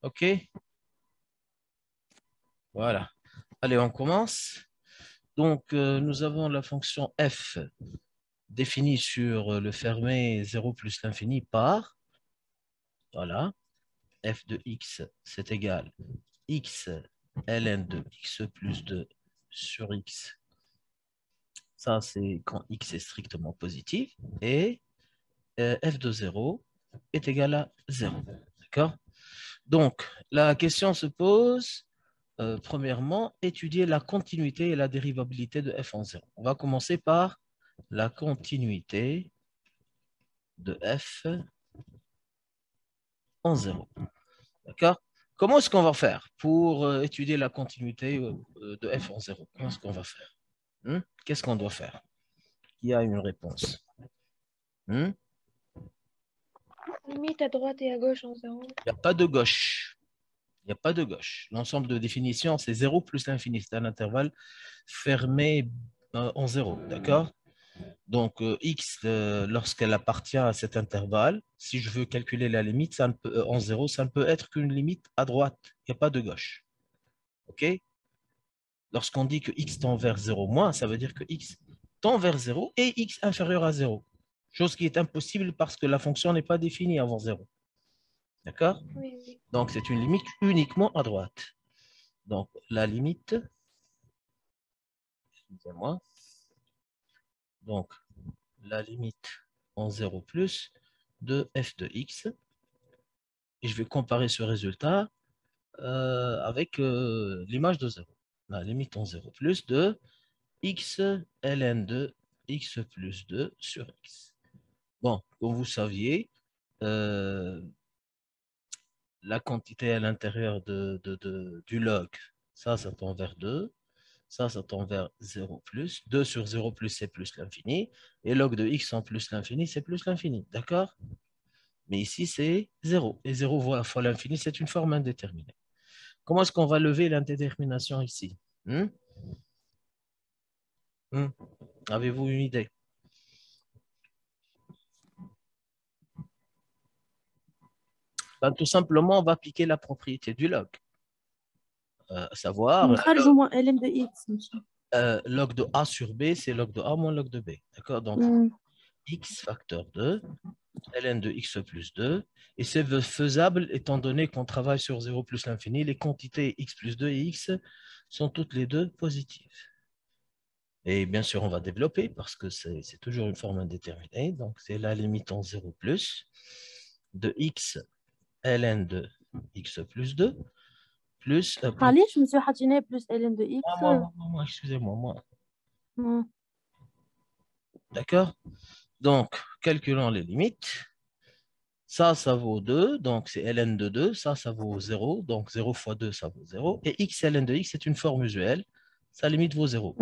OK? Voilà. Allez, on commence. Donc, nous avons la fonction f définie sur le fermé 0 plus l'infini par, voilà, f de x, c'est égal x ln de x plus 2 sur x. Ça, c'est quand x est strictement positif. Et f de 0 est égal à 0. D'accord? Donc, la question se pose, premièrement, étudier la continuité et la dérivabilité de f en 0. On va commencer par la continuité de f en 0. D'accord? Comment est-ce qu'on va faire pour étudier la continuité de f en 0? Comment est-ce qu'on va faire? Qu'est-ce qu'on doit faire? Qui a une réponse? Il Limite à droite et à gauche en zéro. n'y a pas de gauche. Il n'y a pas de gauche. L'ensemble de définition, c'est 0 plus l'infini. C'est un intervalle fermé en 0. D'accord? Donc, x, lorsqu'elle appartient à cet intervalle, si je veux calculer la limite ça ne peut, en 0, ça ne peut être qu'une limite à droite. Il n'y a pas de gauche. OK? Lorsqu'on dit que x tend vers 0 moins, ça veut dire que x tend vers 0 et x inférieur à 0. Chose qui est impossible parce que la fonction n'est pas définie avant 0. D'accord? Oui, oui. Donc, c'est une limite uniquement à droite. Donc, la limite, excusez-moi, donc, la limite en 0 plus de f de x, et je vais comparer ce résultat avec l'image de 0. La limite en 0 plus de x ln de x plus 2 sur x. Bon, comme vous saviez, euh, la quantité à l'intérieur du log, ça tend vers 2. Ça tend vers 0 plus. 2 sur 0 plus, c'est plus l'infini. Et log de x en plus l'infini, c'est plus l'infini. D'accord? Mais ici, c'est 0. Et 0 fois l'infini, c'est une forme indéterminée. Comment est-ce qu'on va lever l'indétermination ici? Hmm? Hmm? Avez-vous une idée? Ben, tout simplement, on va appliquer la propriété du log. À savoir, نخرجوا moins ln de x monsieur. log de a sur b, c'est log de a moins log de b. D'accord? Donc, Hmm. x facteur 2, ln de x plus 2, et c'est faisable étant donné qu'on travaille sur 0 plus l'infini, les quantités x plus 2 et x sont toutes les deux positives. Et bien sûr, on va développer parce que c'est toujours une forme indéterminée. Donc, c'est la limite en 0 plus de x ln de x plus 2 plus, علاش monsieur حاطينها plus ln de x. excusez-moi, moi. Hmm. D'accord? Donc, calculons les limites. Ça vaut 2, donc c'est ln de 2. Ça vaut 0, donc 0 fois 2, ça vaut 0. Et x ln de x, c'est une forme usuelle. Sa limite vaut 0.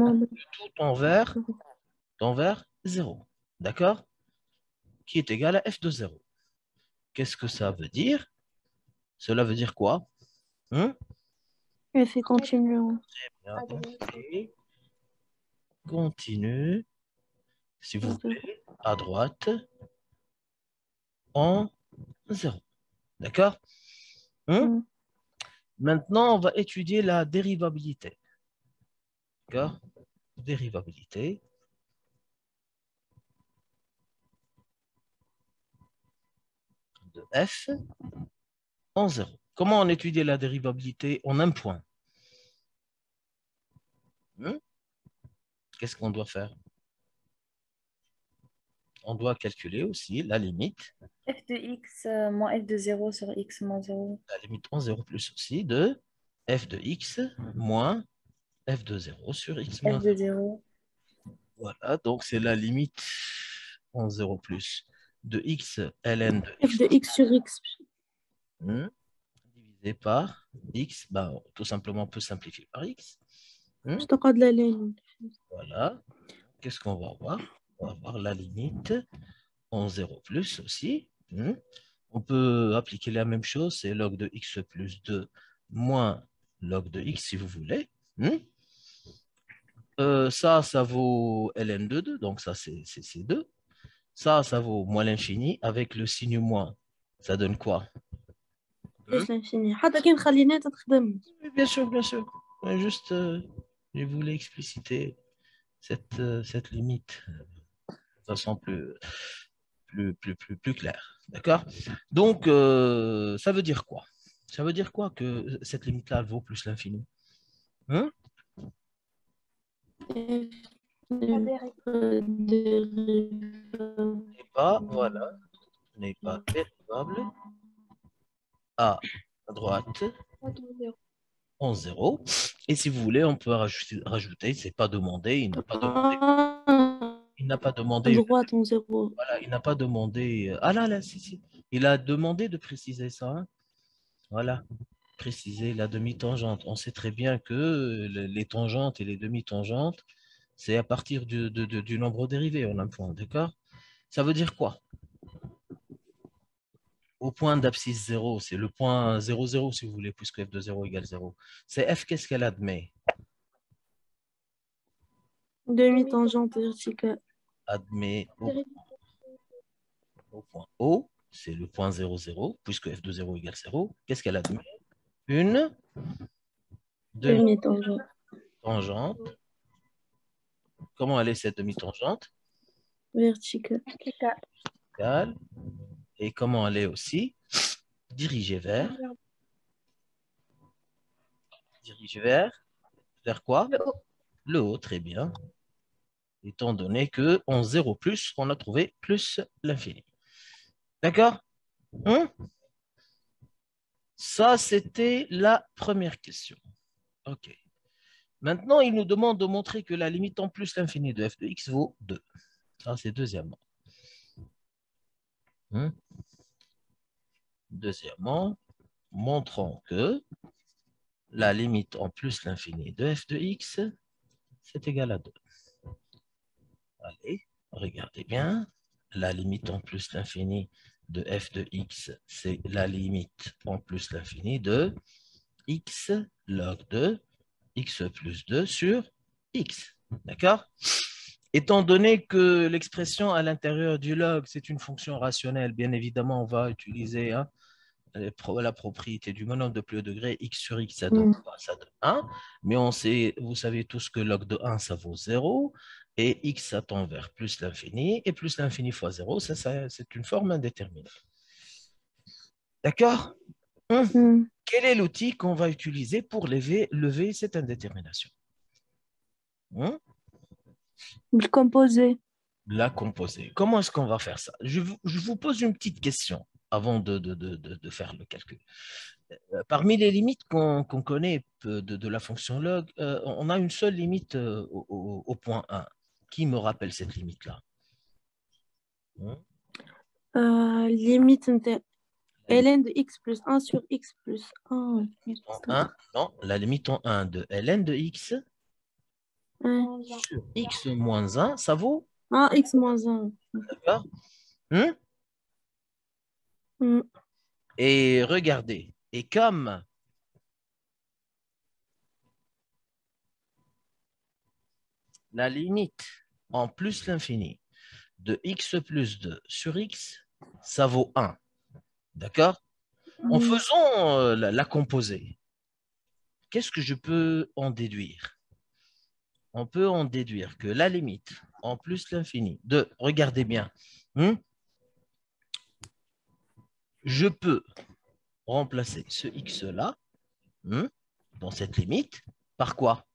Tout envers 0. D'accord? Qui est égal à f de 0. Qu'est-ce que ça veut dire? Cela veut dire quoi? Elle fait continuer. Bien, et continue, s'il vous plaît, à droite en 0. D'accord? Hmm. Maintenant, on va étudier la dérivabilité. D'accord? Dérivabilité de f en 0. Comment on étudie la dérivabilité en un point? Qu'est-ce qu'on doit faire? On doit calculer aussi la limite, F de x moins f de 0 sur x moins 0. la limite en 0 plus aussi de f de x moins f de 0 sur x moins F de 0. 0. Voilà, donc c'est la limite en 0 plus de x ln de F x de x sur x. divisé par x, ben, tout simplement on peut simplifier par x. Je te de la ligne. Voilà, qu'est-ce qu'on va avoir? On va avoir la limite en 0 plus aussi. On peut appliquer la même chose, c'est log de x plus 2 moins log de x si vous voulez. Ça vaut ln de 2, donc ça c'est 2. Ça vaut moins l'infini. Avec le signe moins, ça donne quoi? plus l'infini. حتى كي نخليناها تتخدم. Oui, bien sûr, bien sûr. Ouais, juste, je voulais expliciter cette limite de façon plus claire. D'accord? Donc, ça veut dire quoi? Ça veut dire quoi que cette limite-là vaut plus l'infini? Hein? N'est pas, voilà, n'est pas dérivable à droite en 0. Et si vous voulez, on peut rajouter, c'est pas demandé, il n'a pas demandé, il n'a pas demandé, droite en 0. voilà, il n'a pas demandé, ah là, là, si, il a demandé de préciser ça, hein. Voilà, préciser la demi-tangente. On sait très bien que les tangentes et les demi-tangentes, c'est à partir du nombre dérivé en un point, d'accord? Ça veut dire quoi? Au point d'abscisse 0, c'est le point 0, 0 si vous voulez, puisque f de 0 égale 0. C'est f, qu'est-ce qu'elle admet? Demi-tangente verticale. Admet au point O, c'est le point 0, 0, puisque f de 0 égale 0. Qu'est-ce qu'elle admet? Une Demi-tangente. demi-tangente. Comment elle est cette demi-tangente? Verticale. Verticale. Et comment elle est aussi? Dirigée vers quoi? Le haut, très bien. Étant donné que en 0 plus, on a trouvé plus l'infini. D'accord? Ça, c'était la première question. OK. Maintenant, il nous demande de montrer que la limite en plus l'infini de f de x vaut 2. Ça, c'est deuxièmement. Deuxièmement, montrons que la limite en plus l'infini de f de x, c'est égal à 2. Allez, regardez bien. La limite en plus l'infini de f de x, c'est la limite en plus l'infini de x log de x plus 2 sur x. D'accord? Étant donné que l'expression à l'intérieur du log, c'est une fonction rationnelle, bien évidemment, on va utiliser la propriété du monode de plus haut degré, x sur x, ça donne quoi? Ça donne 1. Mais on sait, vous savez tous que log de 1, ça vaut 0. Et x, ça tend vers plus l'infini. Et plus l'infini fois 0, ça c'est une forme indéterminée. D'accord? Quel est l'outil qu'on va utiliser pour lever cette indétermination? Le composé. La composer. Comment est-ce qu'on va faire ça? Je vous pose une petite question avant de faire le calcul. Parmi les limites qu'on connaît de la fonction log, on a une seule limite au point 1. Qui me rappelle cette limite-là? Limite ln de x plus 1 sur x plus 1. Non, la limite en 1 de ln de x sur x moins 1, ça vaut? X moins 1. D'accord? Et regardez, et comme la limite en plus l'infini de x plus 2 sur x, ça vaut 1. D'accord? En faisant la composée, qu'est-ce que je peux en déduire? On peut en déduire que la limite en plus l'infini de, regardez bien, je peux remplacer ce x-là dans cette limite par quoi?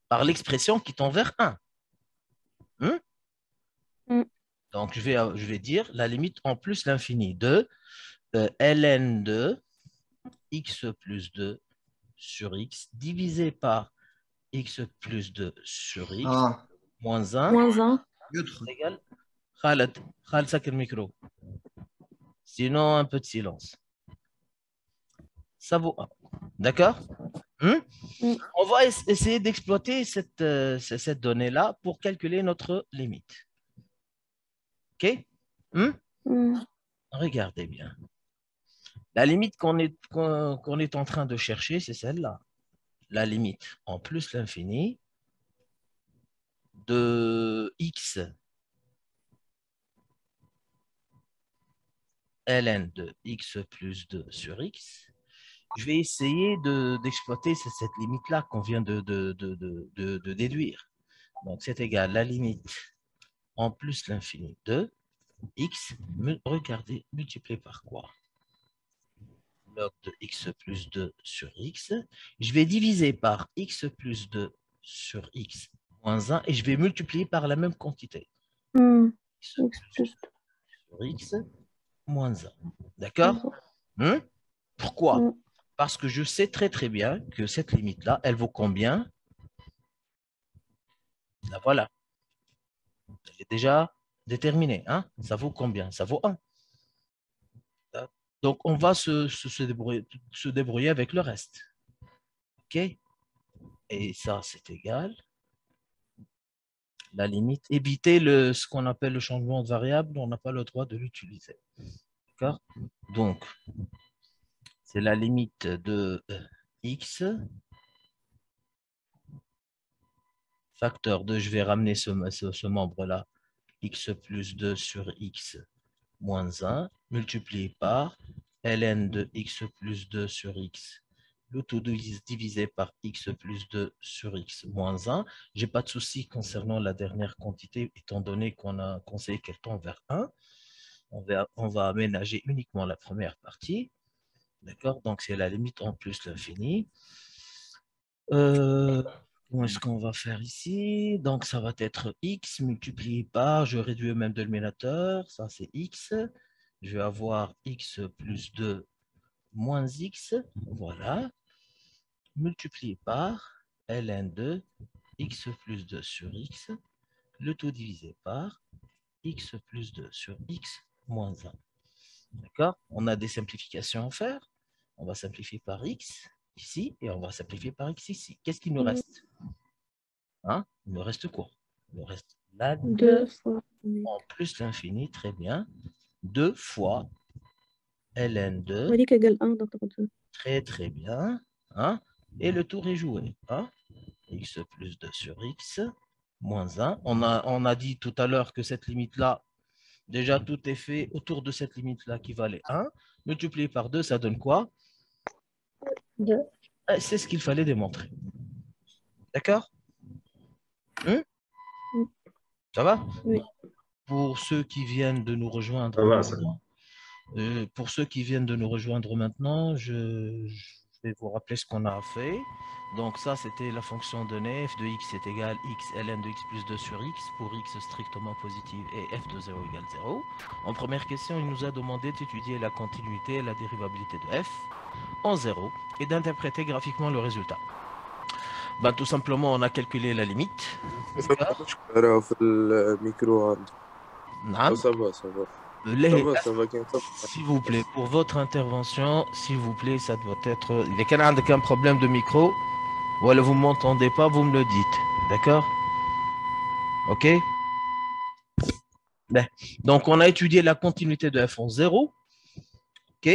Par l'expression qui tend vers 1. Donc, je vais dire la limite en plus l'infini de ln de x plus 2 sur x divisé par x plus 2 sur x moins 1 égale... Khaled, sac le micro. Sinon, un peu de silence. Ça vaut 1. D'accord? On va essayer d'exploiter cette donnée-là pour calculer notre limite. OK? Regardez bien. La limite qu'on est en train de chercher, c'est celle-là. La limite en plus l'infini de x ln de x plus 2 sur x. Je vais essayer d'exploiter cette limite-là qu'on vient de déduire. Donc, c'est égal à la limite en plus l'infini de x, regardez, multiplié par quoi? Log de x plus 2 sur x. Je vais diviser par x plus 2 sur x moins 1 et je vais multiplier par la même quantité. X X plus sur x moins 1. D'accord? 2. Pourquoi? Parce que je sais très très bien que cette limite-là, elle vaut combien? La voilà. Elle est déjà déterminée. Hein? Ça vaut combien? Ça vaut 1. Donc, on va se débrouiller avec le reste. OK? Et ça, c'est égal. La limite. Éviter ce qu'on appelle le changement de variable. On n'a pas le droit de l'utiliser. D'accord? Donc, c'est la limite de x. Facteur 2, je vais ramener ce membre-là. X plus 2 sur x moins 1, multiplié par ln de x plus 2 sur x, le tout divisé par x plus 2 sur x moins 1. Je n'ai pas de souci concernant la dernière quantité, étant donné qu'on sait qu'elle tend vers 1. On va aménager uniquement la première partie. D'accord? Donc, c'est la limite en plus l'infini. Comment est-ce qu'on va faire ici? Donc, ça va être x multiplié par, je réduis le même dénominateur, ça c'est x. Je vais avoir x plus 2 moins x, voilà, multiplié par ln de x plus 2 sur x, le tout divisé par x plus 2 sur x moins 1. D'accord? On a des simplifications à faire. On va simplifier par x ici et on va simplifier par x ici. Qu'est-ce qu'il nous reste? Hein? Il me reste quoi? Il me reste la 2 fois. en plus l'infini, très bien. 2 fois ln de, وليك قال 1 donc تاخد 2. très très bien. Hein? Et le tour est joué. Hein? X plus 2 sur x moins 1. On a dit tout à l'heure que cette limite-là, déjà tout est fait autour de cette limite-là qui valait 1. Multiplié par 2, ça donne quoi? 2. C'est ce qu'il fallait démontrer. D'accord? Ça va? Oui. Pour ceux qui viennent de nous rejoindre maintenant, je vais vous rappeler ce qu'on a fait. Donc ça, c'était la fonction donnée, f de x est égal x ln de x plus 2 sur x pour x strictement positive et f de 0 égale 0. En première question, il nous a demandé d'étudier la continuité et la dérivabilité de f en 0 et d'interpréter graphiquement le résultat. Ben, tout simplement, on a calculé la limite. D'accord. مشكلة في الميكرو عندي. نعم. سافا S'il vous plaît, pour votre intervention, s'il vous plaît, ça doit être... Il y a un problème de micro, ou alors vous ne m'entendez pas, vous me le dites. D'accord? OK? Ben, donc, on a étudié la continuité de f en 0. OK?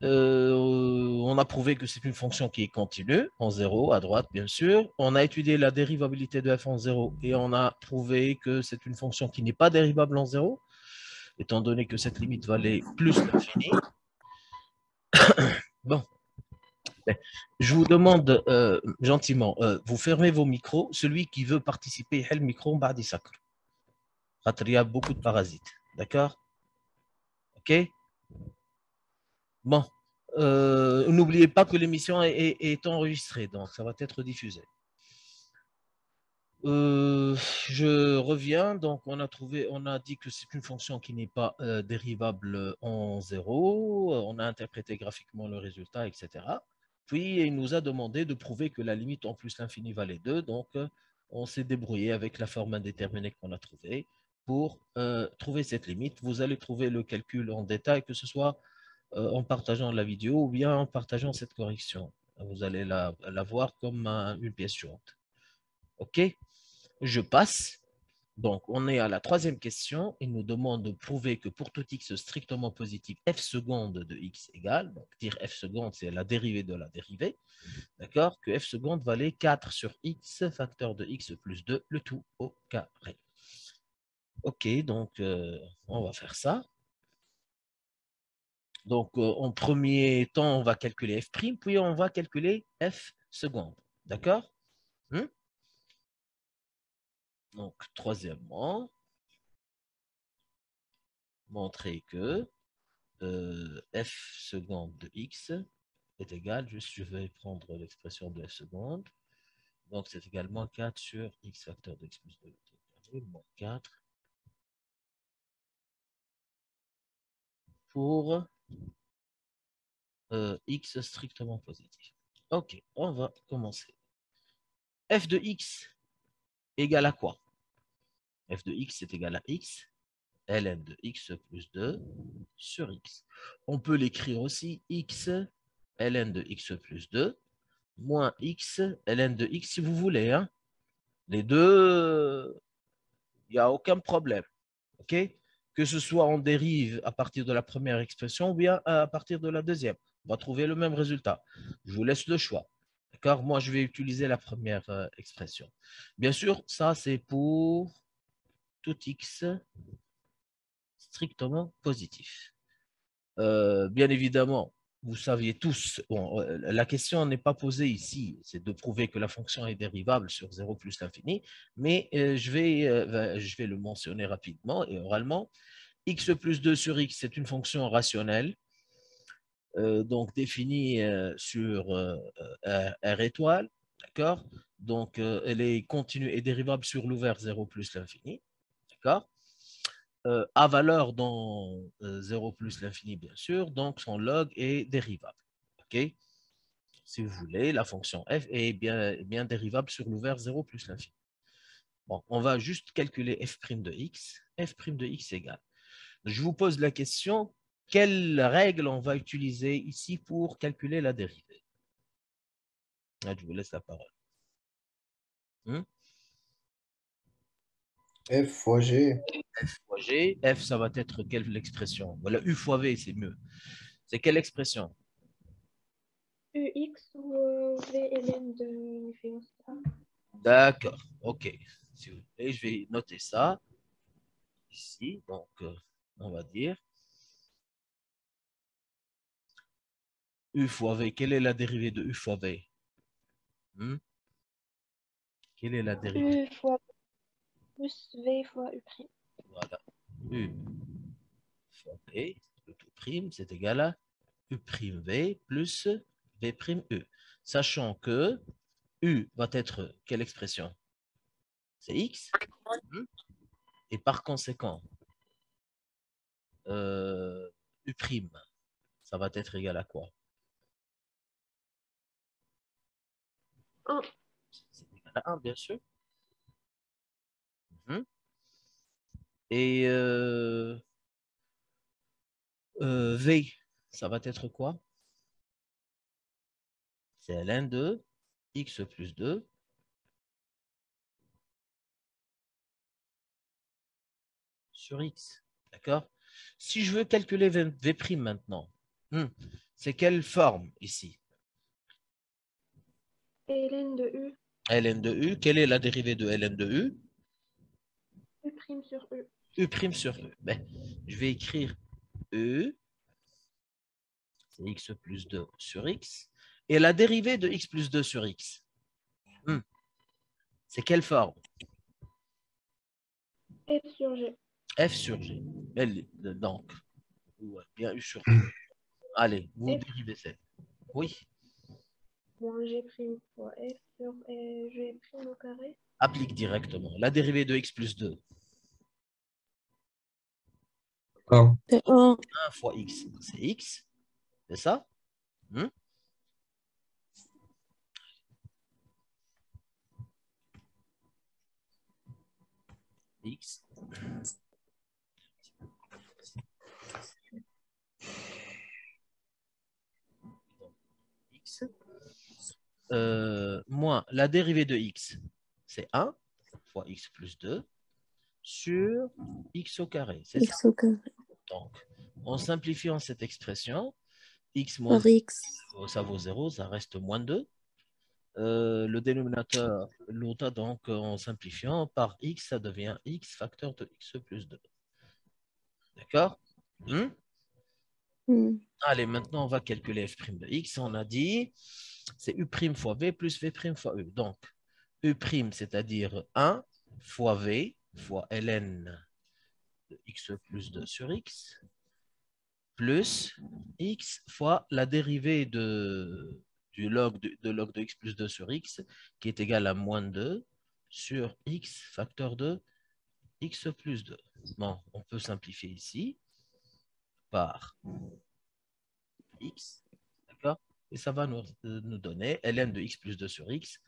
On a prouvé que c'est une fonction qui est continue, en 0, à droite, bien sûr. On a étudié la dérivabilité de f en 0 et on a prouvé que c'est une fonction qui n'est pas dérivable en 0, étant donné que cette limite valait plus l'infini. Bon. Je vous demande gentiment, vous fermez vos micros. Celui qui veut participer, il le micro, il y a beaucoup de parasites. D'accord? OK? Bon. N'oubliez pas que l'émission est enregistrée, donc ça va être diffusé. Je reviens. Donc, on a dit que c'est une fonction qui n'est pas dérivable en 0. On a interprété graphiquement le résultat, etc. Puis, il nous a demandé de prouver que la limite en plus l'infini valait 2. Donc, on s'est débrouillé avec la forme indéterminée qu'on a trouvée pour trouver cette limite. Vous allez trouver le calcul en détail, que ce soit en partageant la vidéo ou bien en partageant cette correction. Vous allez la voir comme une pièce jointe. OK? Je passe. Donc, on est à la troisième question. Il nous demande de prouver que pour tout x strictement positif, f seconde de x égale, donc dire f seconde, c'est la dérivée de la dérivée, d'accord, que f seconde valait 4 sur x, facteur de x plus 2, le tout au carré. OK, donc on va faire ça. Donc, en premier temps, on va calculer f', puis on va calculer f seconde. D'accord? Donc, troisièmement, montrer que f seconde de x est égal, juste je vais prendre l'expression de f seconde. Donc, c'est également 4 sur x facteur de x plus 2 moins 4 pour x strictement positif. OK, on va commencer. F de x égale à quoi? F de x est égal à x, ln de x plus 2 sur x. On peut l'écrire aussi x, ln de x plus 2, moins x, ln de x si vous voulez. Hein. Les deux, il n'y a aucun problème. OK? Que ce soit en dérive à partir de la première expression ou bien à partir de la deuxième. On va trouver le même résultat. Je vous laisse le choix. D'accord? Moi, je vais utiliser la première expression. Bien sûr, ça, c'est pour tout x strictement positif. Bien évidemment, vous saviez tous, bon, la question n'est pas posée ici, c'est de prouver que la fonction est dérivable sur 0 plus l'infini, mais je vais le mentionner rapidement et oralement. X plus 2 sur x, c'est une fonction rationnelle, donc définie sur R étoile, d'accord? Donc, elle est continue et dérivable sur l'ouvert 0 plus l'infini, d'accord? À valeur dans 0 plus l'infini, bien sûr, donc son log est dérivable. OK? Si vous voulez, la fonction f est bien dérivable sur l'ouvert 0 plus l'infini. Bon, on va juste calculer f' de x. F' de x égale. Je vous pose la question, quelle règle on va utiliser ici pour calculer la dérivée? Là, je vous laisse la parole. F fois G. F fois G, F, ça va être quelle expression? Voilà, U fois V, c'est mieux. C'est quelle expression? UX ou VLN de V au star. D'accord, ok. Si vous voulez, je vais noter ça ici. Donc, on va dire U fois V. Quelle est la dérivée de U fois V? Quelle est la dérivée? U fois plus V fois U prime. Voilà. U fois V, le tout prime, c'est égal à U prime V plus V prime U. Sachant que U va être quelle expression? C'est X. Et par conséquent, U prime, ça va être égal à quoi? 1. C'est égal à 1, bien sûr. Et V, ça va être quoi? C'est ln de x plus 2 sur x. D'accord? Si je veux calculer V' maintenant, c'est quelle forme ici? ln de U. Ln de U, quelle est la dérivée de ln de U? U prime sur U. U' sur U. Ben, je vais écrire U, c'est x plus 2 sur x. Et la dérivée de x plus 2 sur x, c'est quelle forme? F sur G. F sur G. Donc, bien U sur U. Allez, vous F dérivez ça. Oui. moins G prime fois F sur G prime au carré. Applique directement. La dérivée de x plus 2. 1. C'est 1. 1 fois x, c'est x. C'est ça? X. X. Moins la dérivée de x, c'est 1 fois x plus 2 sur x au carré. C'est ça? X au carré. Donc, en simplifiant cette expression, x moins Par X. ça vaut 0, ça reste moins 2. Le dénominateur, l'autre, donc en simplifiant par x, ça devient x facteur de x plus 2. D'accord? Allez, maintenant, on va calculer f' de x. On a dit, c'est u' fois v plus v' fois u. Donc, u', c'est-à-dire 1 fois v fois ln de x plus 2 sur x, plus x fois la dérivée du log de x plus 2 sur x, qui est égal à moins 2 sur x facteur de x plus 2. Bon, on peut simplifier ici par x, d'accord? Et ça va nous donner ln de x plus 2 sur x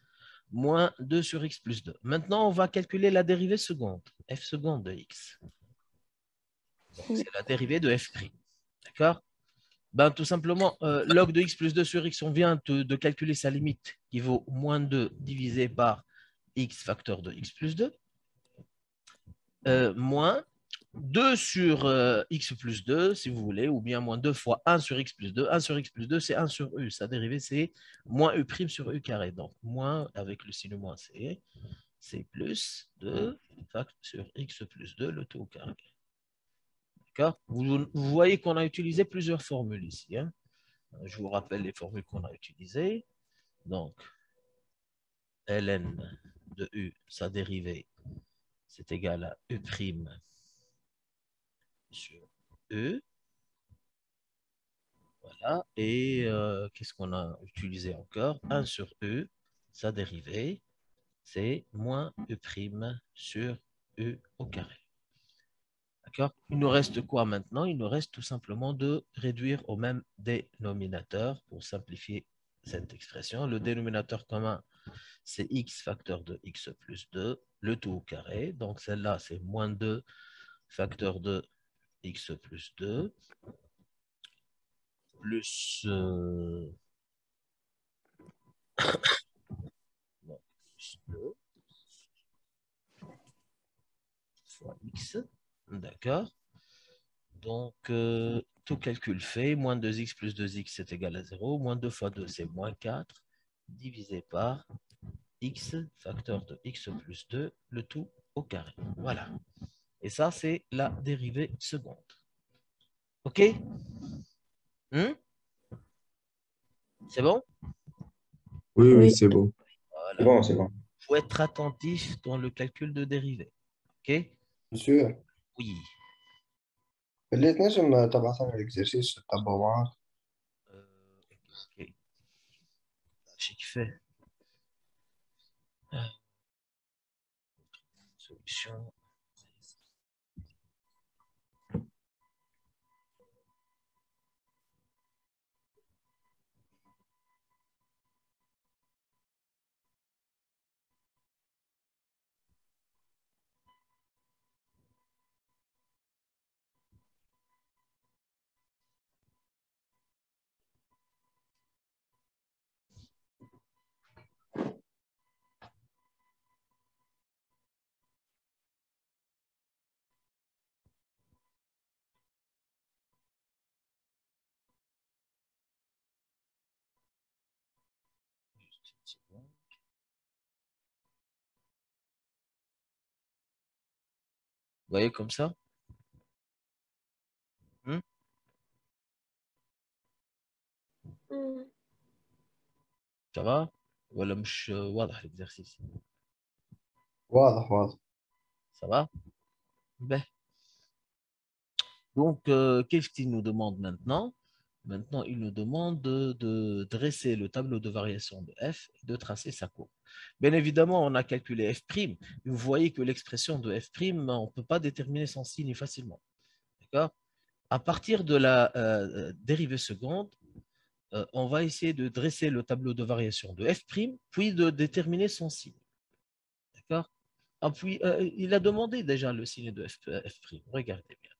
moins 2 sur x plus 2. Maintenant, on va calculer la dérivée seconde, f seconde de x. C'est la dérivée de f'. D'accord? Ben, tout simplement, log de x plus 2 sur x, on vient de calculer sa limite qui vaut moins 2 divisé par x facteur de x plus 2, moins 2 sur x plus 2, si vous voulez, ou bien moins 2 fois 1 sur x plus 2. 1 sur x plus 2, c'est 1 sur u. Sa dérivée, c'est moins u' sur u carré. Donc, moins avec le signe moins, c'est plus 2 sur x plus 2, le tout au carré. D'accord? Vous voyez qu'on a utilisé plusieurs formules ici. Hein? Je vous rappelle les formules qu'on a utilisées. Donc, ln de u, sa dérivée, c'est égal à u' sur e. Voilà. Et qu'est-ce qu'on a utilisé encore? 1 sur e, sa dérivée, c'est moins u' sur e au carré. D'accord? Il nous reste quoi maintenant? Il nous reste tout simplement de réduire au même dénominateur pour simplifier cette expression. Le dénominateur commun, c'est x facteur de x plus 2, le tout au carré. Donc celle-là, c'est moins 2 facteur de x plus 2, plus, plus 2 fois x. D'accord? Donc, tout calcul fait, moins 2x plus 2x, c'est égal à 0. Moins 2 fois 2, c'est moins 4, divisé par x facteur de x plus 2, le tout au carré. Voilà. Et ça, c'est la dérivée seconde. OK? C'est bon? Oui, oui, Oui. c'est bon. C'est Voilà. bon, c'est bon. Il faut être attentif dans le calcul de dérivée. OK? Bien sûr. Oui. اللي تنجم تبعث لنا الاكزرسيس تتبعه معك. OK. J'ai fait. Solution. Vous voyez comme ça? Ça va? ولا مش واضح l'exercice? واضح واضح. Ça va? Ben. Donc, qu'est-ce qu'il nous demande maintenant? Maintenant, il nous demande de dresser le tableau de variation de f et de tracer sa courbe. Bien évidemment, on a calculé f'. Vous voyez que l'expression de f', on ne peut pas déterminer son signe facilement. D'accord? À partir de la dérivée seconde, on va essayer de dresser le tableau de variation de f', puis de déterminer son signe. D'accord? Ah, puis, il a demandé déjà le signe de f'. Regardez bien.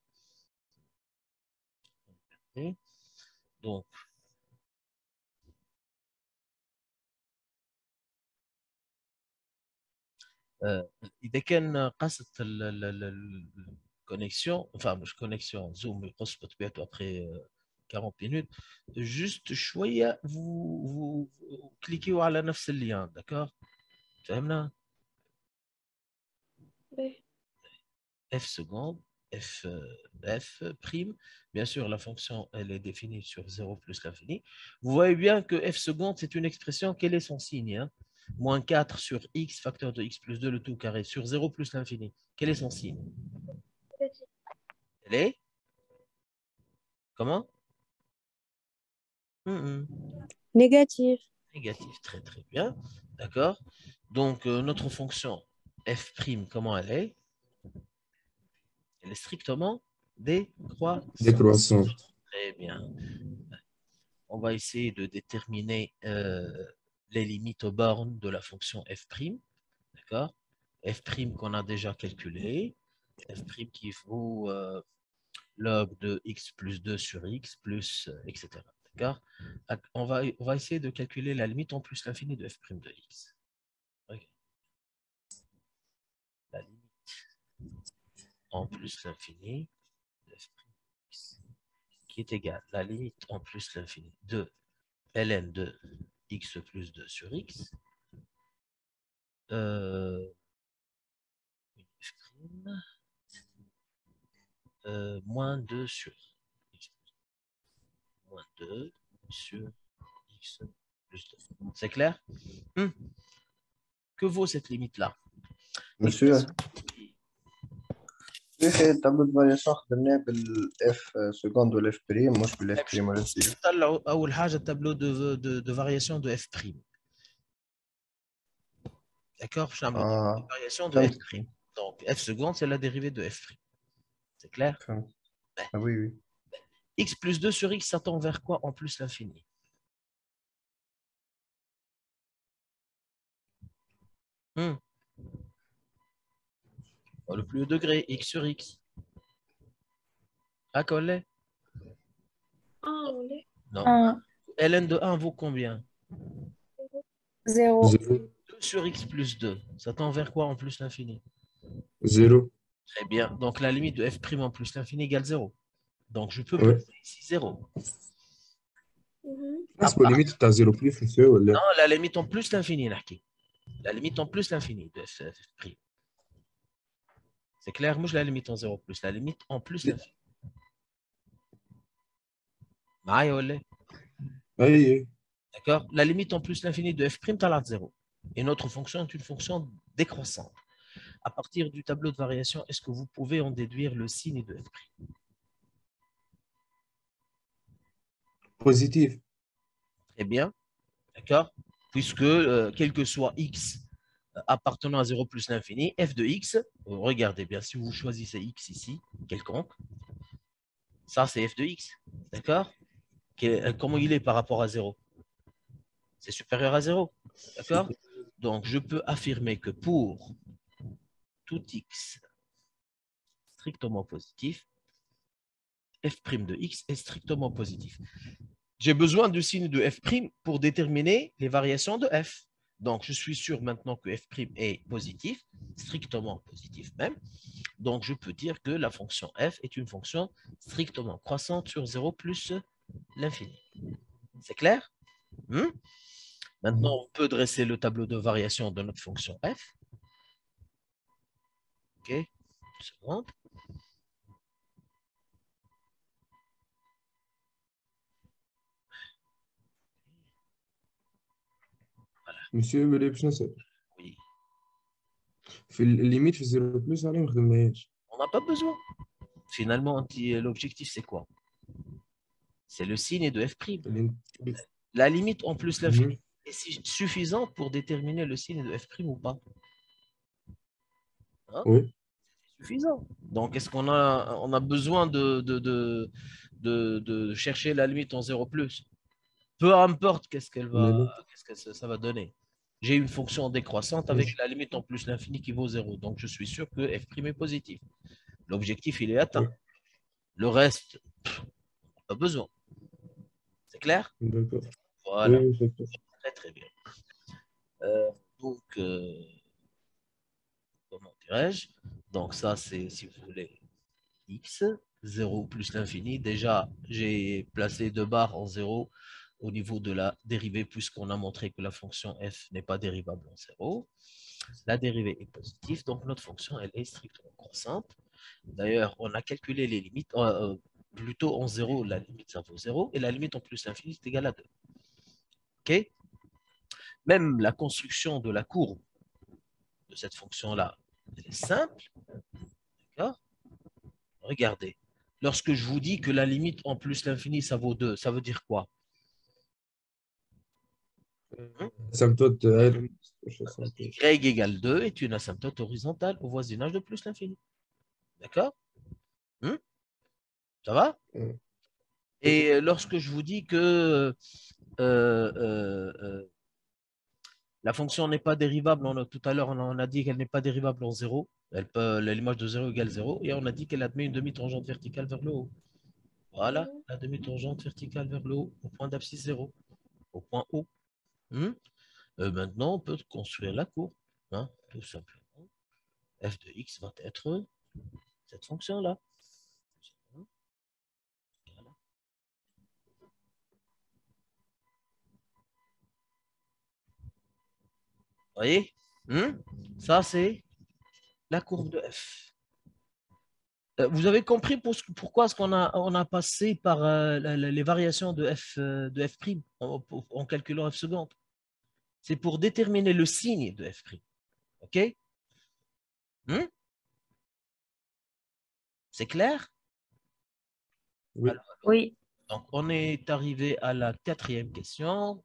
Okay. Donc, إذا كان قصة الكونيكسيون enfin مش كونيكسيون زوم يقص بطبيعته après 40 minutes juste شوية vous cliquez على نفس اللين d'accord فهمنا Oui. f seconde f prime. Bien sûr, la fonction, elle est définie sur 0 plus l'infini. Vous voyez bien que f seconde, c'est une expression. Quel est son signe, hein? Moins 4 sur x, facteur de x plus 2, le tout carré, sur 0 plus l'infini. Quel est son signe? Elle est? Comment? Négatif. Négatif, très très bien. D'accord. Donc, notre fonction f', comment elle est? Elle est strictement décroissante. Décroissante. Très bien. On va essayer de déterminer les limites aux bornes de la fonction f'. D'accord? F' qu'on a déjà calculé. F' qui vaut log de x plus 2 sur x plus, etc. D'accord? On va essayer de calculer la limite en plus l'infini de f' de x. Okay. La limite en plus l'infini de f' de x qui est égale la limite en plus l'infini de ln de x plus 2 sur x moins 2 sur x moins 2 sur x plus 2. C'est clair? Que vaut cette limite-là? Monsieur, في التابلو دو فارياسيون خدمناه بالاف سكوند والاف بريم مش بالاف بريم ولا سي. نطلعوا اول حاجه التابلو دو فارياسيون دو اف بريم. D'accord? Je vais une variation de f'. Donc, f seconde, c'est la dérivée de f'. C'est clair? Ah oui, oui. X plus 2 sur x, ça tend vers quoi en plus l'infini? Le plus haut degré, x sur x. À coller? Non. ln de 1 vaut combien? 0. 0. 2 sur x plus 2. Ça tend vers quoi en plus l'infini? 0. Très bien. Donc, la limite de f' en plus l'infini égale 0. Donc, je peux Ouais. placer ici 0. Est-ce que la limite est à 0 plus, monsieur, ou Non, la limite en plus l'infini, la limite en plus l'infini de f'. C'est clair? Moi, je la limite en 0 plus. La limite en plus l'infini. Oui. D'accord? La limite en plus l'infini de f' tu as 0. Et notre fonction est une fonction décroissante. À partir du tableau de variation, est-ce que vous pouvez en déduire le signe de f'? Positif. Très bien. D'accord? Puisque, quel que soit x appartenant à 0 plus l'infini, f de x, regardez bien, si vous choisissez x ici, quelconque, ça c'est f de x. D'accord? Comment il est par rapport à 0? C'est supérieur à 0. D'accord? Donc, je peux affirmer que pour tout x strictement positif, f' de x est strictement positif. J'ai besoin du signe de f' pour déterminer les variations de f. Donc, je suis sûr maintenant que f' est positif, strictement positif même. Donc, je peux dire que la fonction f est une fonction strictement croissante sur 0 plus l'infini. C'est clair? Maintenant, on peut dresser le tableau de variation de notre fonction f. OK, une seconde. Voilà. Monsieur, ولا باش نسأل Oui. في الليميت في 0 بلس عليه ما خدمناهاش. On n'a pas besoin. Finalement, l'objectif, c'est quoi? C'est le signe de f'. La limite en plus l'infini est suffisante pour déterminer le signe de f' ou pas? Hein? Oui. C'est suffisant. Donc, est-ce qu'on a besoin de chercher la limite en 0 plus? Peu importe qu'est-ce que ça va donner. J'ai une fonction décroissante avec la limite en plus l'infini qui vaut 0. Donc, je suis sûr que f' est positif. L'objectif, il est atteint. Le reste, pas besoin. C'est clair? D'accord. Voilà. Oui, c'est clair. Très, très bien. Donc, comment dirais-je? Donc, ça, c'est, si vous voulez, x, 0 plus l'infini. Déjà, j'ai placé deux barres en 0 au niveau de la dérivée, puisqu'on a montré que la fonction f n'est pas dérivable en 0. La dérivée est positive, donc notre fonction, elle est strictement croissante. D'ailleurs, on a calculé les limites. Plutôt en 0, la limite, ça vaut 0. Et la limite en plus l'infini, c'est égal à 2. OK? Même la construction de la courbe de cette fonction-là, elle est simple. D'accord? Regardez. Lorsque je vous dis que la limite en plus l'infini, ça vaut 2, ça veut dire quoi? Asymptote de L. asymptote. Y égale 2 est une asymptote horizontale au voisinage de plus l'infini. D'accord? Ça va? Mm. Et lorsque je vous dis que la fonction n'est pas dérivable, tout à l'heure on a dit qu'elle n'est pas dérivable en 0, l'image de 0 égale 0, et on a dit qu'elle admet une demi-tangente verticale vers le haut. Voilà, la demi-tangente verticale vers le haut, au point d'abscisse 0, au point O. Maintenant, on peut construire la courbe, hein, tout simplement. F de x va être cette fonction-là. Voilà. Vous voyez? Ça, c'est la courbe de f. Vous avez compris pourquoi est-ce qu'on a passé par les variations de f' en calculant f seconde. C'est pour déterminer le signe de f'. OK? C'est clair? Oui. Alors, Oui. donc, on est arrivé à la 4e question.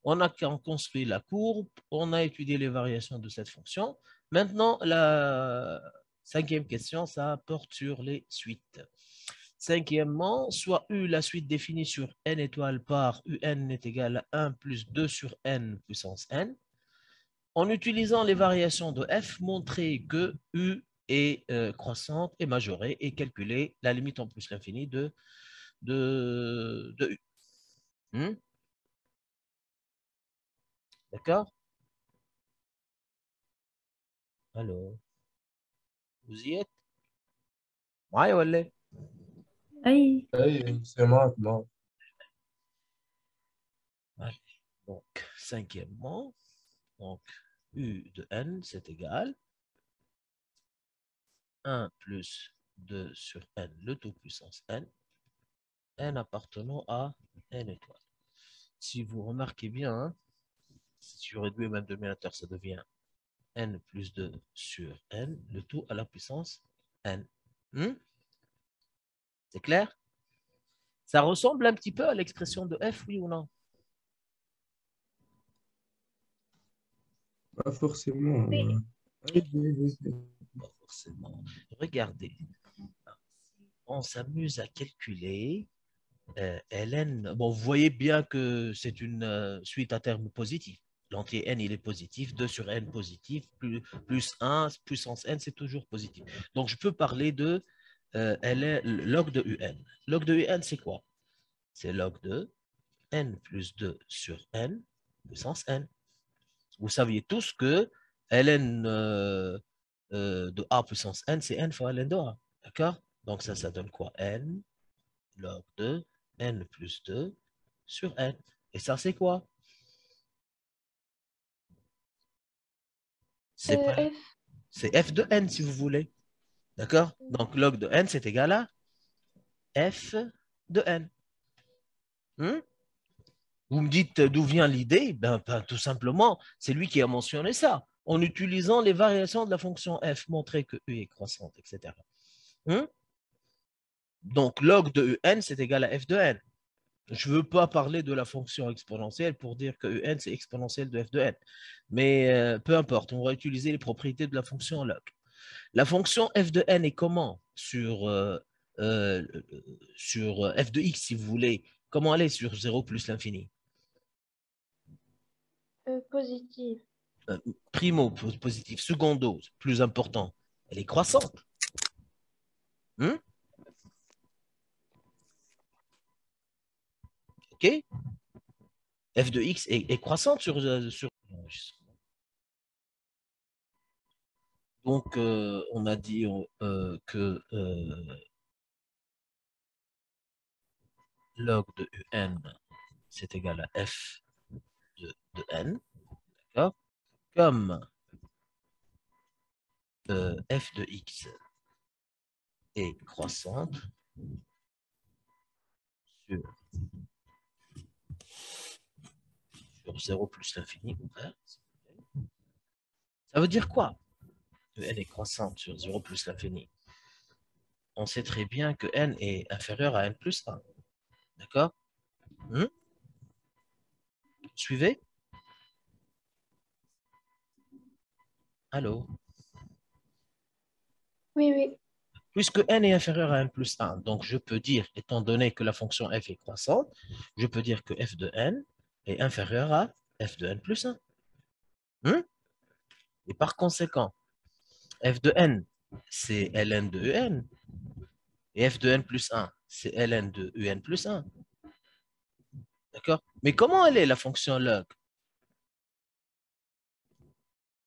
On a construit la courbe, on a étudié les variations de cette fonction. Maintenant, la 5e question, ça porte sur les suites. 5e, soit U, la suite définie sur n étoile par UN est égal à 1 plus 2 sur n puissance n. En utilisant les variations de f, montrer que U est croissante et majorée et calculer la limite en plus l'infini de U. D'accord? Alors, vous y êtes? Ouais, ouais. Oui. Hey, c'est moi. Donc, 5e, donc U de n, c'est égal 1 plus 2 sur n, le tout puissance n, n appartenant à n étoile. Si vous remarquez bien, si je réduis même dénominateur, ça devient n plus 2 sur n, le tout à la puissance n. C'est clair? Ça ressemble un petit peu à l'expression de f, oui ou non? Pas forcément. Oui. Pas forcément. Regardez, on s'amuse à calculer ln. Bon, vous voyez bien que c'est une suite à terme positif. L'entier n, il est positif. 2 sur n positif, plus 1, puissance n, c'est toujours positif. Donc, je peux parler de log de un. Log de un, c'est quoi? C'est log de n plus 2 sur n, puissance n. Vous saviez tous que ln de a puissance n, c'est n fois ln de a. D'accord? Donc, ça donne quoi? N log de n plus 2 sur n. Et ça, c'est quoi? C'est pas... F. C'est f de n, si vous voulez. D'accord? Donc, log de n, c'est égal à f de n. Vous me dites d'où vient l'idée? Ben, tout simplement, c'est lui qui a mentionné ça, en utilisant les variations de la fonction f, montrer que u est croissante, etc. Donc, log de un, c'est égal à f de n. Je ne veux pas parler de la fonction exponentielle pour dire que un, c'est exponentielle de f de n. Mais peu importe, on va utiliser les propriétés de la fonction log. La fonction f de n est comment sur f de x, si vous voulez? Comment elle est sur 0 plus l'infini? Positive. Primo, positif. Secondo, plus important. Elle est croissante. OK? F de x est croissante sur... Donc, on a dit que log de un, c'est égal à f de n. D'accord? Comme f de x est croissante sur 0 plus l'infini ouvert. Ça veut dire quoi? Que n est croissante sur 0 plus l'infini. On sait très bien que n est inférieur à n plus 1. D'accord? Suivez? Allô? Oui, oui. Puisque n est inférieur à n plus 1, donc je peux dire, étant donné que la fonction f est croissante, je peux dire que f de n est inférieur à f de n plus 1. Et par conséquent, f de n, c'est ln de un, et f de n plus 1, c'est ln de un plus 1. D'accord? Mais comment elle est la fonction log?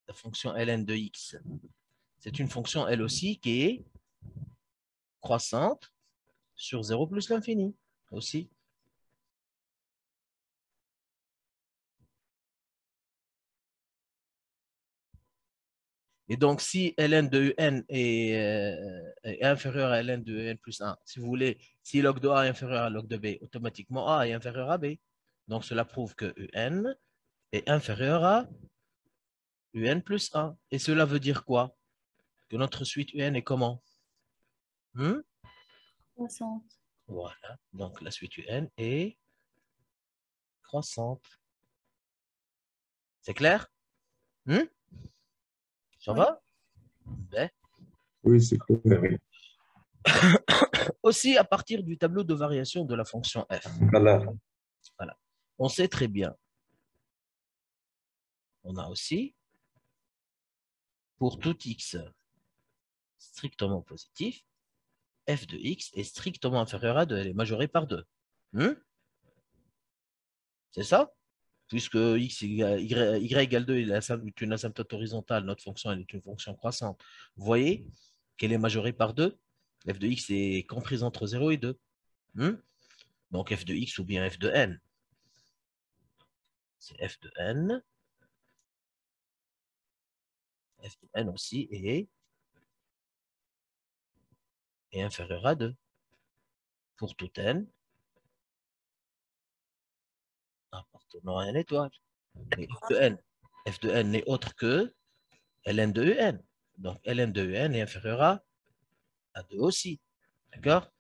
La fonction ln de x. C'est une fonction, elle aussi, qui est croissante sur 0 plus l'infini aussi. Et donc, si ln de un est inférieur à ln de un plus 1, si vous voulez, si log de a est inférieur à log de b, automatiquement a est inférieur à b. Donc, cela prouve que un est inférieur à un plus 1. Et cela veut dire quoi? Que notre suite un est comment? 60. Voilà. Donc, la suite un est croissante. C'est clair? Ça Oui. va? Ben. Oui, c'est clair. Aussi, à partir du tableau de variation de la fonction f. Voilà. Voilà. On sait très bien. On a aussi, pour tout x strictement positif, f de x est strictement inférieur à 2. Elle est majorée par 2. C'est ça? Puisque x y égale 2 est une asymptote horizontale, notre fonction elle est une fonction croissante. Vous voyez qu'elle est majorée par 2. F de x est comprise entre 0 et 2. Donc f de x ou bien f de n. C'est f de n. F de n aussi est inférieur à 2. Pour tout n appartenant à n étoile. Et f de n n'est autre que ln de un. Donc ln de un est inférieur à 2 aussi. D'accord?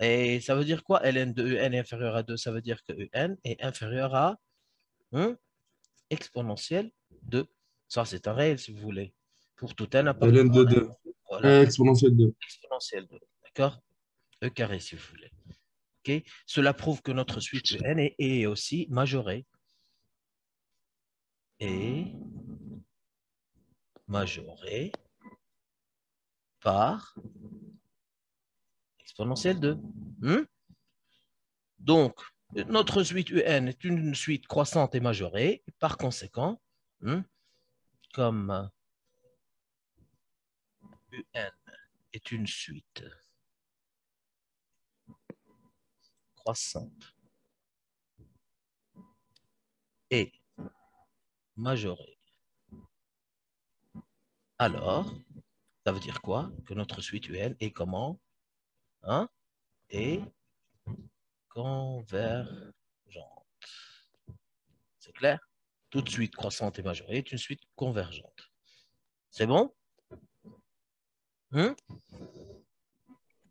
Et ça veut dire quoi? Ln de un est inférieur à 2, ça veut dire que un est inférieur à exponentielle de. Ça, c'est un réel, si vous voulez. Pour tout n appartenant ln de à 2. voilà, Exponentielle 2. exponentielle 2. D'accord? E carré, si vous voulez. Okay? Cela prouve que notre suite n est aussi majorée. Et majorée par exponentielle 2. Donc, notre suite un est une suite croissante et majorée. Par conséquent, comme un est une suite croissante et majorée, alors, ça veut dire quoi? Que notre suite un est comment? Est convergente. C'est clair? Toute suite croissante et majorée est une suite convergente. C'est bon?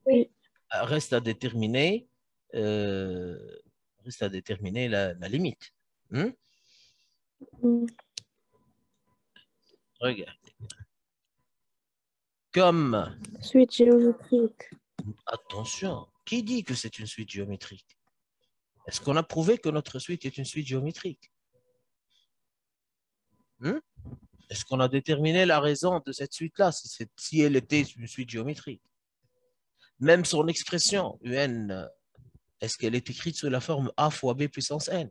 Oui. Reste à déterminer, la limite. Regardez. Comme, Suite géométrique. attention, qui dit que c'est une suite géométrique? Est-ce qu'on a prouvé que notre suite est une suite géométrique? Est-ce qu'on a déterminé la raison de cette suite-là, si elle était une suite géométrique? Même son expression, un, est-ce qu'elle est écrite sous la forme a fois b puissance n?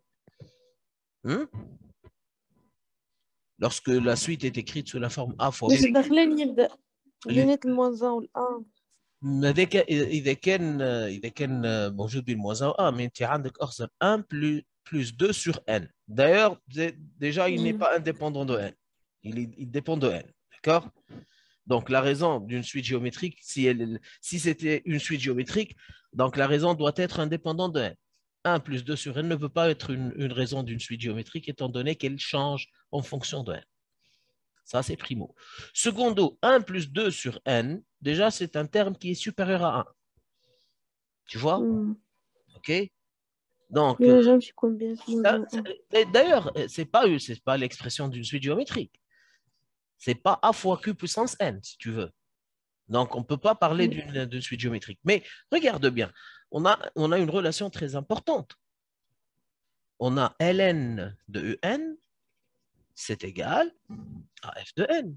Lorsque la suite est écrite sous la forme a fois b. مش داخلين يبدأ بين الموان والآن. إذا كان موجود بين موازن و 1 mais انت عندك اخزر 1 plus 2 sur n. D'ailleurs, déjà, il n'est pas indépendant de n. Il dépend de n. D'accord? Donc, la raison d'une suite géométrique, si c'était une suite géométrique, donc la raison doit être indépendante de n. 1 plus 2 sur n ne peut pas être une raison d'une suite géométrique étant donné qu'elle change en fonction de n. Ça, c'est primo. Secondo, 1 plus 2 sur n, déjà, c'est un terme qui est supérieur à 1. Tu vois? OK? Donc, J'aime combien. d'ailleurs, ce n'est pas l'expression d'une suite géométrique. Ce n'est pas a fois q puissance n, si tu veux. Donc, on ne peut pas parler d'une suite géométrique. Mais regarde bien, on a une relation très importante. On a ln de un, c'est égal à f de n.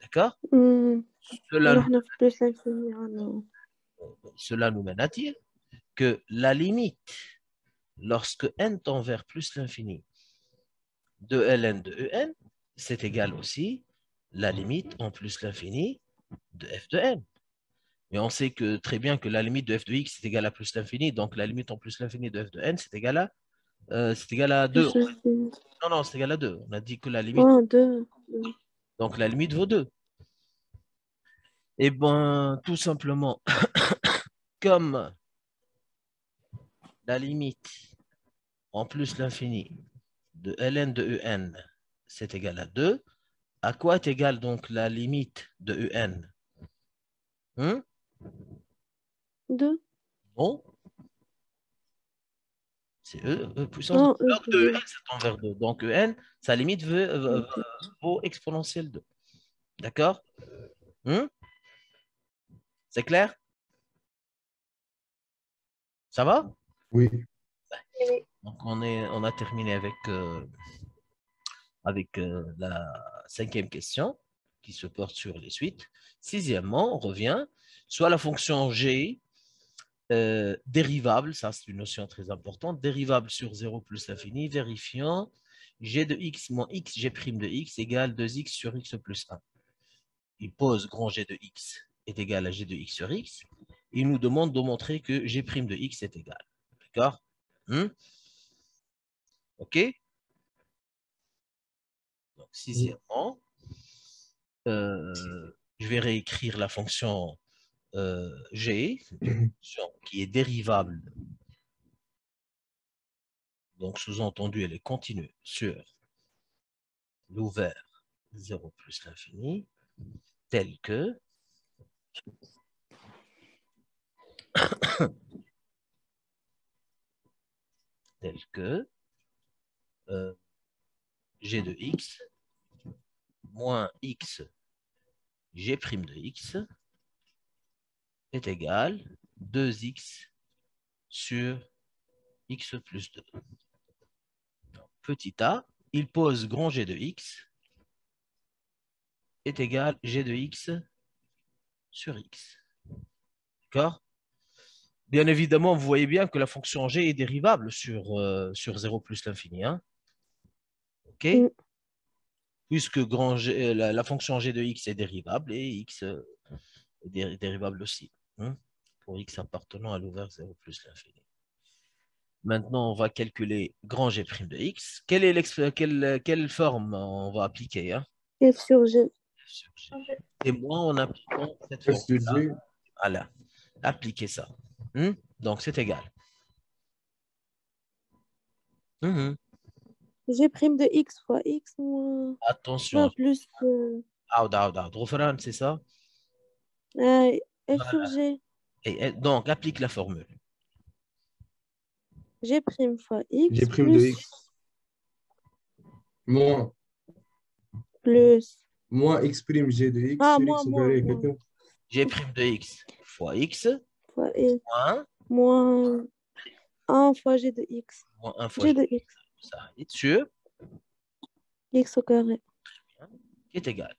D'accord? Cela nous mène à dire que la limite, lorsque n tend vers plus l'infini de ln de en, c'est égal aussi la limite en plus l'infini de f de n. Mais on sait que très bien que la limite de f de x est égale à plus l'infini, donc la limite en plus l'infini de f de n, c'est égal à 2. Non, c'est égal à 2. On a dit que la limite... 2. Donc la limite vaut 2. Eh bien, tout simplement, comme la limite en plus l'infini de ln de en, c'est égal à 2, à quoi est égale donc la limite de en? 2. Bon. C'est puissance 2. Donc de en, c'est envers 2. Donc en, sa limite vaut exponentielle 2. D'accord? C'est clair? Ça va? Oui. Donc on a terminé avec la 5e question qui se porte sur les suites. 6e, on revient soit la fonction g dérivable, ça c'est une notion très importante, dérivable sur 0 plus l'infini, vérifiant g de x moins x, g' de x égale 2x sur x plus 1. Il pose grand g de x est égal à g de x sur x. Il nous demande de montrer que g' de x est égal. D'accord? OK? Donc, 6e, je vais réécrire la fonction g, une fonction qui est dérivable. Donc, sous-entendu, elle est continue sur l'ouvert 0 plus l'infini, tel que g de x moins x g' de x est égal 2x sur x plus 2. Donc, petit a, il pose grand g de x est égal g de x sur x. D'accord? Bien évidemment, vous voyez bien que la fonction g est dérivable sur 0 plus l'infini. Hein? OK? Puisque la fonction g de x est dérivable et x est dérivable aussi. Hein? Pour x appartenant à l'ouvert 0 plus l'infini. Maintenant, on va calculer grand g' de x. Quelle forme on va appliquer? Hein? F sur G. Et moi, en appliquant cette F de formule-là, G. voilà, appliquer ça. Donc, c'est égal. G' de x fois x moins... Attention. plus... Refrain, c'est ça? F sur G. Et donc, applique la formule. G' fois x G' plus... de x. Moins x' g de x sur x au carré. G' de x fois x fois x moins 1 fois g de x. Moins 1 fois g de x. Ça est sur x au carré. Qui est égal.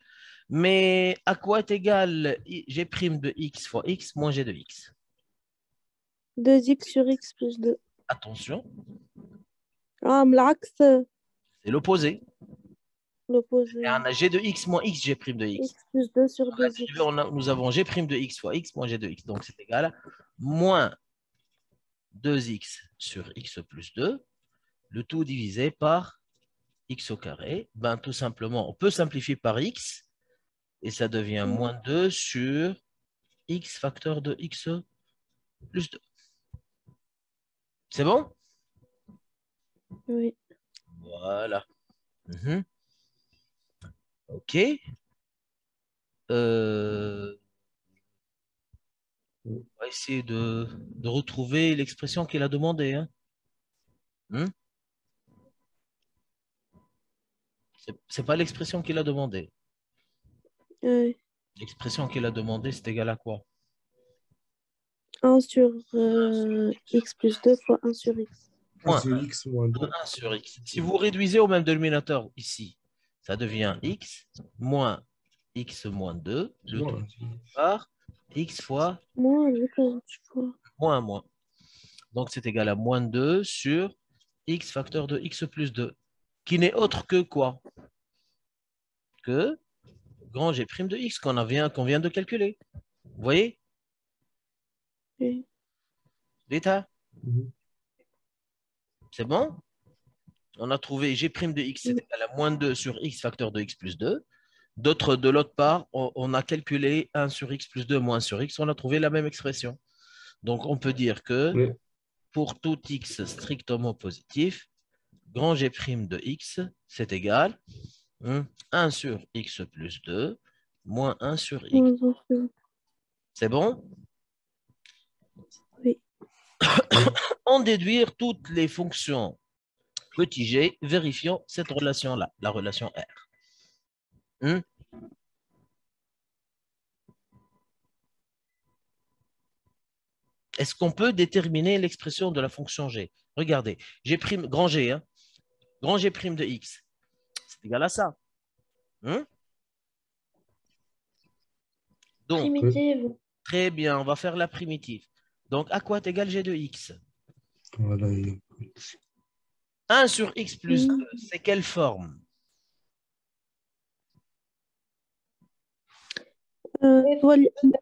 Mais à quoi est égal g' de x fois x moins g de x? 2x sur x plus 2. Attention. L'axe. C'est l'opposé. L'opposé. Et on a g de x moins x, g' de x. X plus 2 sur 2x. Nous avons g' de x fois x moins g de x. Donc, c'est égal à moins 2x sur x plus 2, le tout divisé par x au carré. Ben, tout simplement, on peut simplifier par x et ça devient moins 2 sur x facteur de x plus 2. C'est bon? Oui. Voilà. OK. On va essayer de retrouver l'expression qu'il a demandée. Hein. C'est pas l'expression qu'il a demandée. Oui. L'expression qu'il a demandée, c'est égal à quoi? 1 sur x plus 2 fois 1 sur x. 1 sur x moins 2. 1 sur x. Si vous réduisez au même dénominateur ici, ça devient x moins x moins 2, le tout par x fois Moins, je fois. moins. Donc, c'est égal à moins 2 sur x facteur de x plus 2, qui n'est autre que quoi? Que grand G' de x qu'on vient de calculer. Vous voyez? Oui. L'état? C'est bon? On a trouvé G' de x, c'est égal à moins 2 sur x facteur de x plus 2. De l'autre part, on a calculé 1 sur x plus 2 moins 1 sur x. On a trouvé la même expression. Donc, on peut dire que pour tout x strictement positif, grand G' de x, c'est égal à 1 sur x plus 2 moins 1 sur x. C'est bon? Oui. En déduire toutes les fonctions petit g, vérifions cette relation-là, la relation R. Est-ce qu'on peut déterminer l'expression de la fonction g? Regardez, grand G, hein? Grand G' de x, c'est égal à ça. Donc, primitive. Très bien, on va faire la primitive. Donc, à quoi est égal g de x? Voilà. 1 sur x plus 2, c'est quelle forme?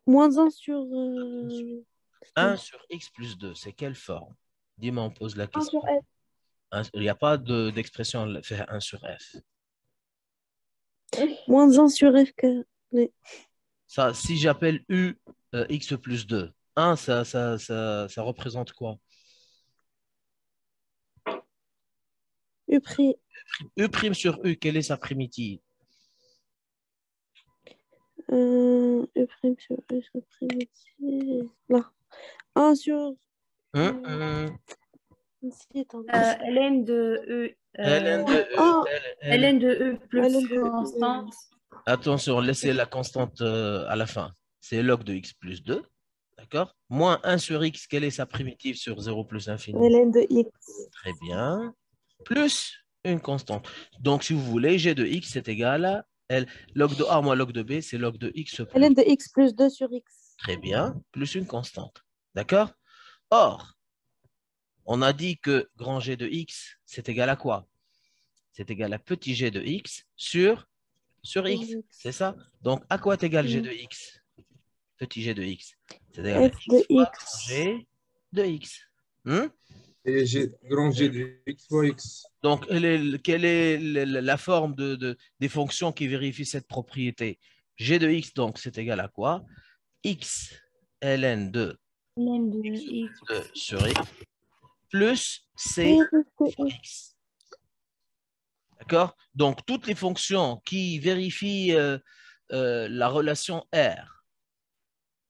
Moins 1 sur... 1 sur x plus 2, c'est quelle forme? Dis-moi, on pose la 1 question. sur f. Il n'y a pas d'expression faire 1 sur f. Moins 1 sur f que... Ça, si j'appelle u x plus 2, 1, ça représente quoi? U prime. U prime sur u, quelle est sa primitive? U prime sur u, sa primitive... Là. 1 sur... ln de e. ln de e. ln de e plus ln de E. constante. Attention, laissez la constante à la fin. C'est log de x plus 2. D'accord? Moins 1 sur x, quelle est sa primitive sur 0 plus infini? ln de x. Très bien. Plus une constante. Donc, si vous voulez, g de x est égal à L. Log de a moins log de b, c'est log de x plus. ln de x plus 2 sur x. Très bien. Plus une constante. D'accord? Or, on a dit que grand G de x, c'est égal à quoi? C'est égal à petit g de x sur x. C'est ça? Donc, à quoi est égal g de x? Petit g de x. C'est égal à F de x. g de x. Et grand G de x fois x. Donc, quelle est la forme des fonctions qui vérifient cette propriété? G de x, donc, c'est égal à quoi? X ln de x sur x plus c fois x. D'accord? Donc, toutes les fonctions qui vérifient la relation R,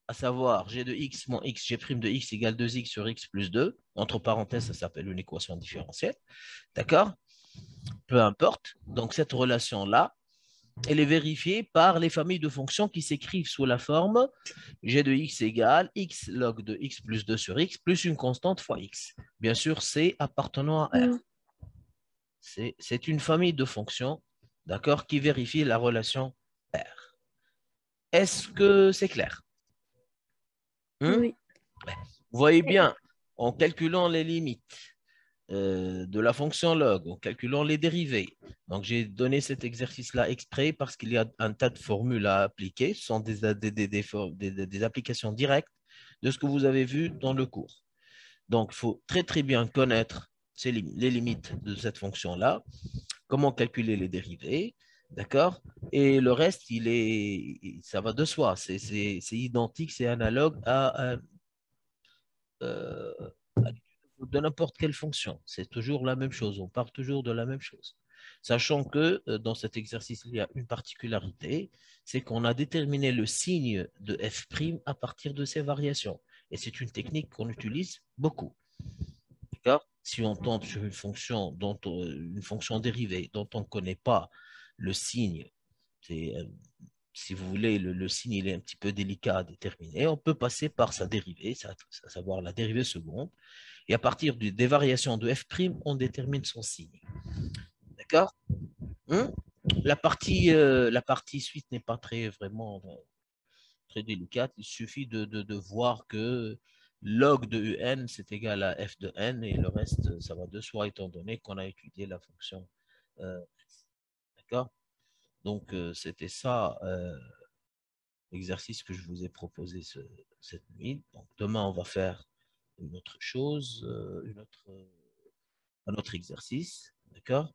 à savoir g de x moins x, g' de x égale 2x sur x plus 2, entre parenthèses, ça s'appelle une équation différentielle. D'accord? Peu importe. Donc, cette relation-là, elle est vérifiée par les familles de fonctions qui s'écrivent sous la forme g de x égale x log de x plus 2 sur x plus une constante fois x. Bien sûr, c'est appartenant à R. C'est une famille de fonctions, d'accord, qui vérifie la relation R. Est-ce que c'est clair? Oui. Vous voyez bien, en calculant les limites de la fonction log, en calculant les dérivés. Donc, j'ai donné cet exercice-là exprès parce qu'il y a un tas de formules à appliquer. Ce sont des applications directes de ce que vous avez vu dans le cours. Donc, il faut très, très bien connaître les limites de cette fonction-là, comment calculer les dérivés, D'accord? Et le reste, ça va de soi. C'est identique, c'est analogue euh, de n'importe quelle fonction. C'est toujours la même chose. On part toujours de la même chose. Sachant que dans cet exercice, il y a une particularité, c'est qu'on a déterminé le signe de f' à partir de ces variations. Et c'est une technique qu'on utilise beaucoup. D'accord? Si on tombe sur une fonction dérivée dont on ne connaît pas le signe, si vous voulez, le signe il est un petit peu délicat à déterminer, on peut passer par sa dérivée, à savoir la dérivée seconde, et à partir des variations de f', on détermine son signe. D'accord? La partie suite n'est pas vraiment très délicate. Il suffit de voir que log de un, c'est égal à f de n, et le reste, ça va de soi, étant donné qu'on a étudié la fonction. D'accord? Donc, c'était ça l'exercice que je vous ai proposé cette nuit. Donc, demain, on va faire une autre chose, un autre exercice. D'accord?